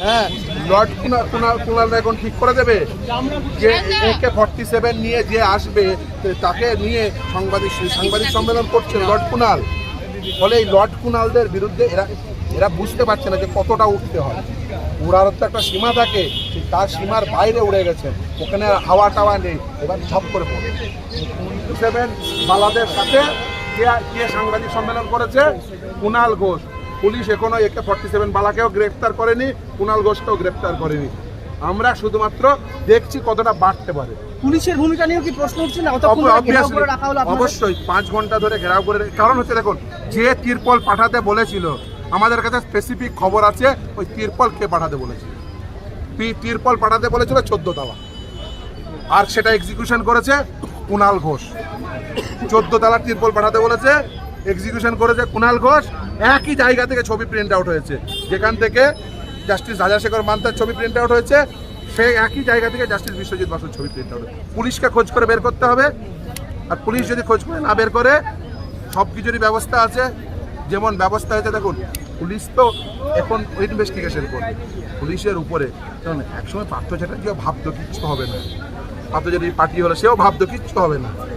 হ্যাঁ, লর্ড কুণাল এখন ঠিক করে দেবে যে AK-47 নিয়ে যে আসবে তাকে নিয়ে সাংবাদিক সম্মেলন করছে লর্ড কুণাল। ফলে এই লর্ড কুণালদের বিরুদ্ধে এরা বুঝতে পারছে না যে কতটা উঠতে হয়। উড়ার তো একটা সীমা থাকে, তার সীমার বাইরে উড়ে গেছে, ওখানে হাওয়া টাওয়া নেই, এবার ঝপ করে পড়ে। 47 বালাদের সাথে কে সাংবাদিক সম্মেলন করেছে? কুণাল ঘোষ। পুলিশ এখনো AK-47 বালাকেও গ্রেফতার করেনি, কুণাল ঘোষকেও গ্রেফতার করেনি। আমরা শুধুমাত্র দেখছি কতটা বাড়তে পারে। পুলিশের ভূমিকা নিয়েও কি প্রশ্ন উঠছে না? অবশ্যই 5 ঘন্টা ধরে ঘেরাও করে, কারণ হচ্ছে দেখুন, যে তিরপল পাঠাতে বলেছিল, আমাদের কাছে স্পেসিফিক খবর আছে ওই তিরপল কে পাঠাতে বলেছিল। তিরপল পাঠাতে বলেছিল 14 তালা, আর সেটা এক্সিকিউশন করেছে কুণাল ঘোষ। 14 তালা তিরপল পাঠাতে বলেছে, এক্সিকিউশন করেছে কুণাল ঘোষ। একই জায়গা থেকে ছবি প্রিন্ট আউট হয়েছে, যেখান থেকে জাস্টিস রাজাশেখর মান্তার ছবি প্রিন্ট আউট হয়েছে, সেই একই জায়গা থেকে জাস্টিস বিশ্বজিৎ বসুর ছবি প্রিন্ট আউট। পুলিশকে খোঁজ করে বের করতে হবে, আর পুলিশ যদি খোঁজ করে না বের করে, সব কিছুরই ব্যবস্থা আছে। যেমন ব্যবস্থা হয়েছে দেখুন, পুলিশ তো এখন ইনভেস্টিগেশন করবে পুলিশের উপরে। কারণ একসময় পার্থ চ্যাটার্জিও ভাবতো কিচ্ছু হবে না, পার্থ চ্যাটার্জি পার্টি হলে সেও ভাবতো কিচ্ছু হবে না।